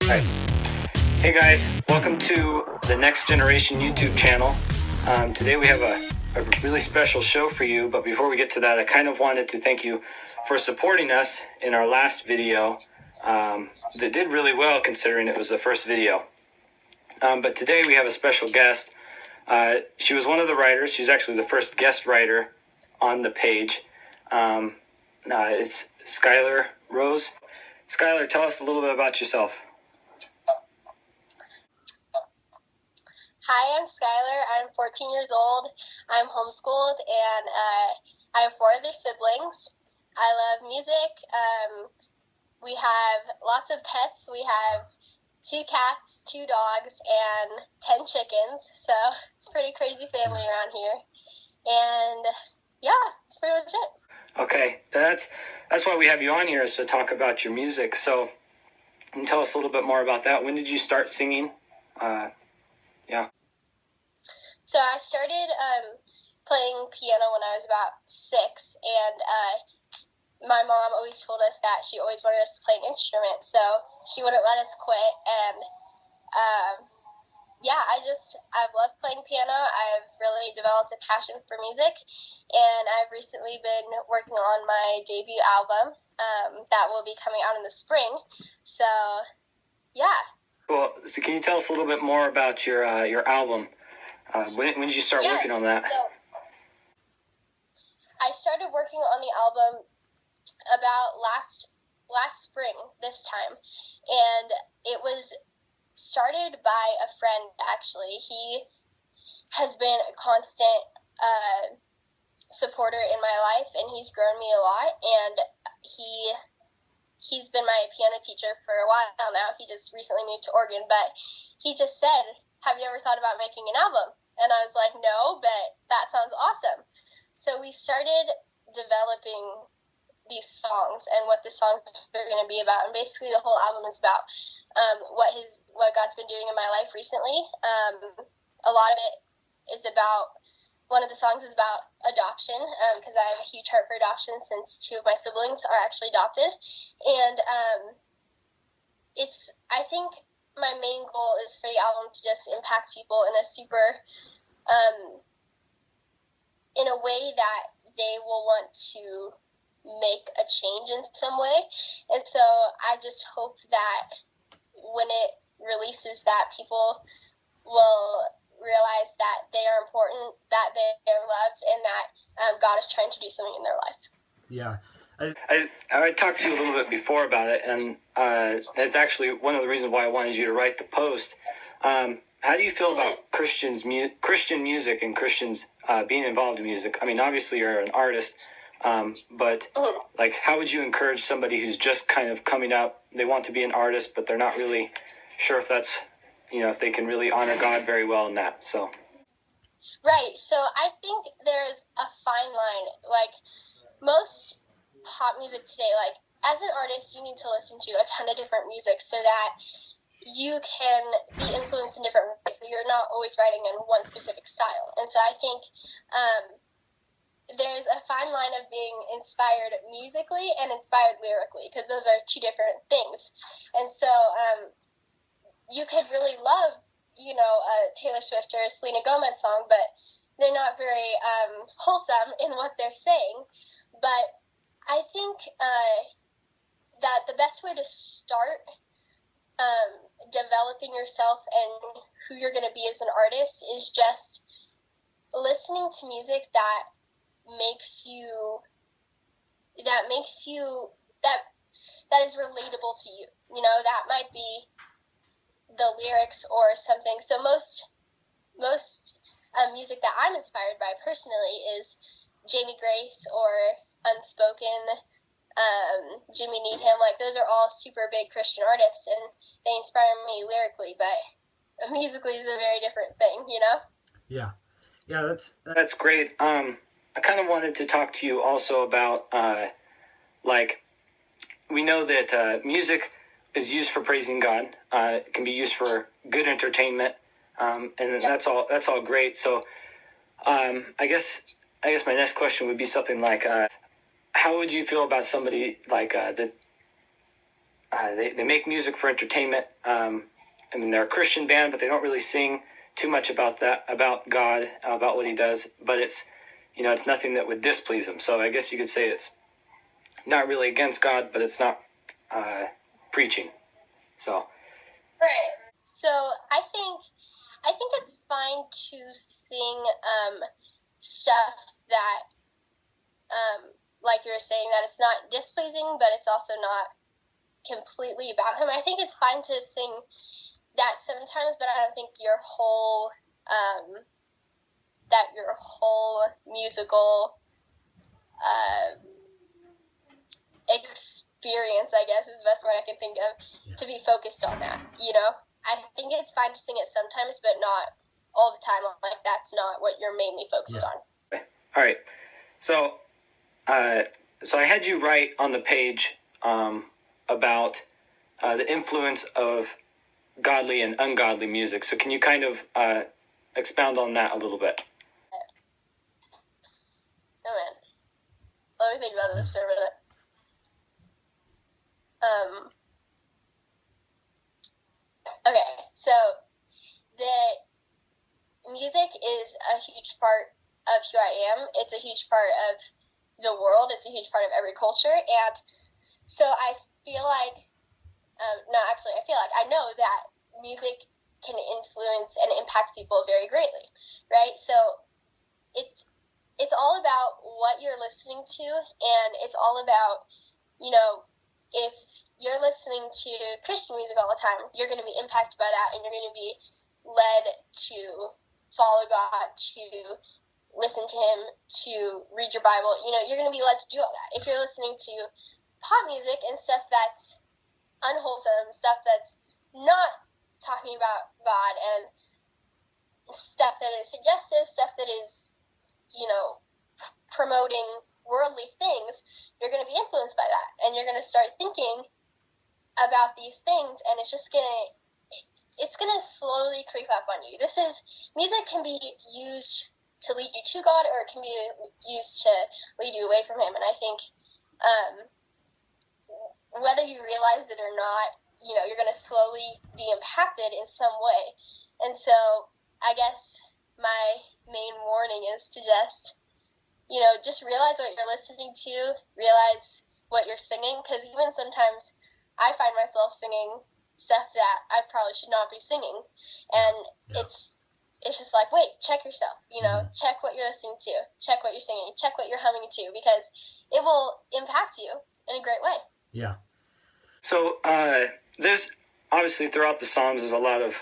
Right. Hey guys, welcome to the Next Generation YouTube channel. Today we have a really special show for you, but before we get to that, I kind of wanted to thank you for supporting us in our last video that did really well considering it was the first video. But today we have a special guest. She was one of the writers. She's actually the first guest writer on the page. It's Skylar Rose. Skylar, tell us a little bit about yourself. Hi, I'm Skylar. I'm 14 years old. I'm homeschooled, and I have 4 other siblings. I love music. We have lots of pets. We have 2 cats, 2 dogs, and 10 chickens. So it's a pretty crazy family around here. And yeah, that's pretty much it. Okay, that's why we have you on here, is to talk about your music. So can you tell us a little bit more about that? When did you start singing? Yeah. So I started playing piano when I was about 6, and my mom always told us that she always wanted us to play an instrument, so she wouldn't let us quit. And I've loved playing piano. I've really developed a passion for music, and I've recently been working on my debut album that will be coming out in the spring. So yeah. Cool. So can you tell us a little bit more about your album? When did you start working on that? So I started working on the album about last spring this time, and it was started by a friend, actually. He has been a constant supporter in my life, and he's grown me a lot, and he's been my piano teacher for a while now. He just recently moved to Oregon, but he just said, "Have you ever thought about making an album?" And I was like, "No, but that sounds awesome." So we started developing these songs and what the songs are going to be about. And basically the whole album is about what God's been doing in my life recently. A lot of it is about, one of the songs is about adoption, because I have a huge heart for adoption since 2 of my siblings are actually adopted. And I think my main goal is for the album to just impact people in a super, in a way that they will want to make a change in some way. And so I just hope that when it releases, that people will realize that they are important, that they are loved, and that God is trying to do something in their life. Yeah. I talked to you a little bit before about it, and it's actually one of the reasons why I wanted you to write the post. How do you feel about Christian music and Christians being involved in music? I mean, obviously you're an artist, but like, how would you encourage somebody who's just kind of coming up? They want to be an artist, but they're not really sure if that's, if they can really honor God very well in that. So. Right. So I think there's a fine line. Like, most pop music today, like, as an artist, you need to listen to a ton of different music so that you can be influenced in different ways. So you're not always writing in one specific style. And so I think there's a fine line of being inspired musically and inspired lyrically, because those are 2 different things. And so you could really love, a Taylor Swift or a Selena Gomez song, but they're not very wholesome in what they're saying. But I think that the best way to start developing yourself and who you're going to be as an artist is just listening to music that is relatable to you. That might be the lyrics or something. So most music that I'm inspired by personally is Jamie Grace or Unspoken, Jimmy Needham. Like, those are all super big Christian artists, and they inspire me lyrically, but musically is a very different thing, Yeah, that's great. I kind of wanted to talk to you also about, we know that music is used for praising God. It can be used for good entertainment, and that's all great. So, I guess my next question would be something like, how would you feel about somebody like that they make music for entertainment. I mean, they're a Christian band, but they don't really sing too much about God, about what he does. But it's, it's nothing that would displease him. So I guess you could say it's not really against God, but it's not preaching. So. Right. So I think it's fine to sing stuff that, like you were saying, that it's not displeasing, but it's also not completely about him. I think it's fine to sing that sometimes, but I don't think your whole musical experience, I guess, is the best word I can think of, to be focused on that. I think it's fine to sing it sometimes, but not all the time. Like, that's not what you're mainly focused on. All right. So I had you write on the page about the influence of godly and ungodly music. So can you kind of expound on that a little bit? Oh, man. Let me think about this for a minute. Okay, so the music is a huge part of who I am. It's a huge part of the world. It's a huge part of every culture. And so I feel like, I know that music can influence and impact people very greatly, right? So it's all about what you're listening to, and it's all about, if you're listening to Christian music all the time, you're going to be impacted by that, and you're going to be led to follow God, to listen to him, to read your Bible. You're going to be led to do all that. If you're listening to pop music and stuff that's unwholesome, stuff that's not talking about God, and stuff that is suggestive, stuff that is, promoting worldly things, you're going to be influenced by that, and you're going to start thinking about these things, and it's going to slowly creep up on you. Music can be used to lead you to God, or it can be used to lead you away from him, and I think whether you realize it or not, you're going to slowly be impacted in some way. And so I guess my main warning is to just realize what you're listening to, realize what you're singing, because even sometimes I find myself singing stuff that I probably should not be singing, and it's just like, wait, check yourself, check what you're listening to, check what you're singing, check what you're humming to, because it will impact you in a great way. Yeah. So there's obviously throughout the Psalms there's a lot of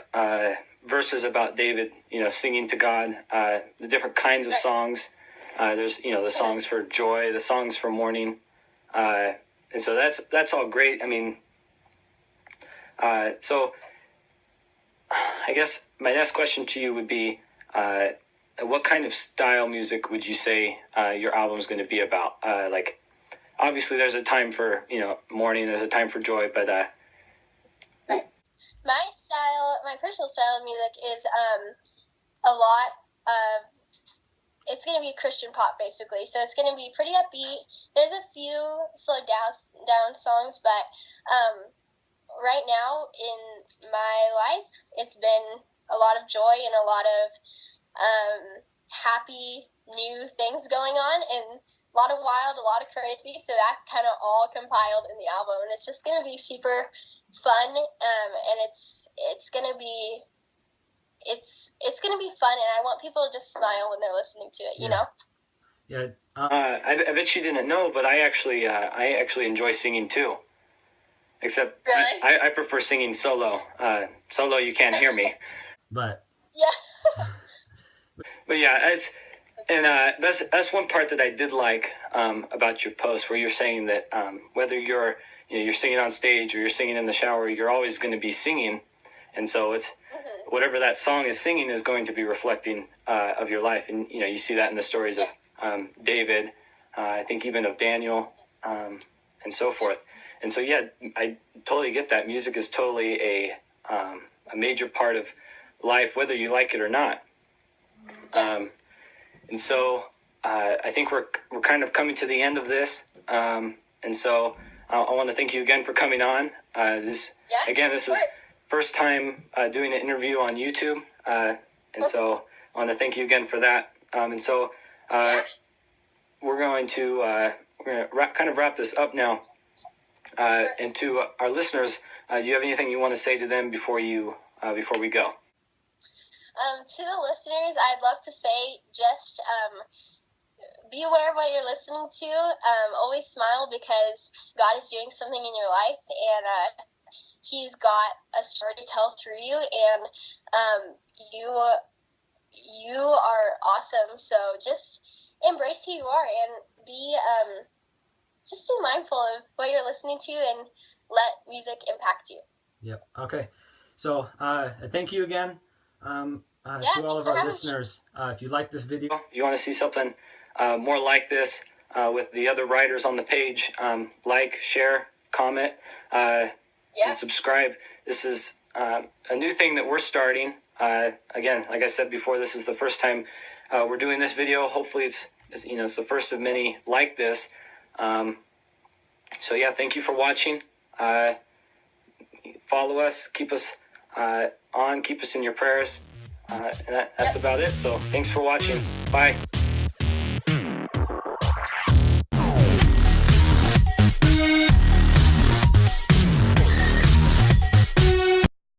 verses about David, singing to God, the different kinds of songs. There's the songs for joy, the songs for mourning, and so that's all great. I mean, so I guess my next question to you would be, what kind of style music would you say your album is going to be about? Like, obviously there's a time for mourning, there's a time for joy, but my personal style of music is a lot of, it's going to be Christian pop, basically. So it's going to be pretty upbeat. There's a few slowed down songs, but right now in my life, it's been a lot of joy and a lot of happy new things going on, and a lot of wild, a lot of crazy. So that's kind of all compiled in the album, and it's just going to be super fun, and it's going to be fun, and I want people to just smile when they're listening to it, Yeah. I bet you didn't know, but I actually enjoy singing too. Except really? I prefer singing solo. Solo, you can't hear me. But Yeah. But yeah, that's one part that I did like about your post, where you're saying that whether you're singing on stage or you're singing in the shower, you're always going to be singing, and so it's whatever that song is singing is going to be reflecting of your life, and you see that in the stories of David, I think even of Daniel, and so forth. And so yeah, I totally get that. Music is totally a major part of life, whether you like it or not. And so I think we're kind of coming to the end of this. And so I want to thank you again for coming on. This is sure. first time doing an interview on YouTube, and so I want to thank you again for that. We're going to wrap this up now. And to our listeners, do you have anything you want to say to them before we go? To the listeners, I'd love to say just be aware of what you're listening to. Always smile, because God is doing something in your life, and He's got a story to tell through you, and you are awesome. So just embrace who you are, and be mindful of what you're listening to, and let music impact you. Yep. Okay. So thank you again to all of our listeners. If you like this video, if you want to see something more like this with the other writers on the page, like, share, comment, and subscribe. This is a new thing that we're starting. Again, like I said before, this is the first time we're doing this video. Hopefully it's the first of many like this. So yeah, thank you for watching. Follow us, keep us on, keep us in your prayers. And that's about it. So thanks for watching. Bye.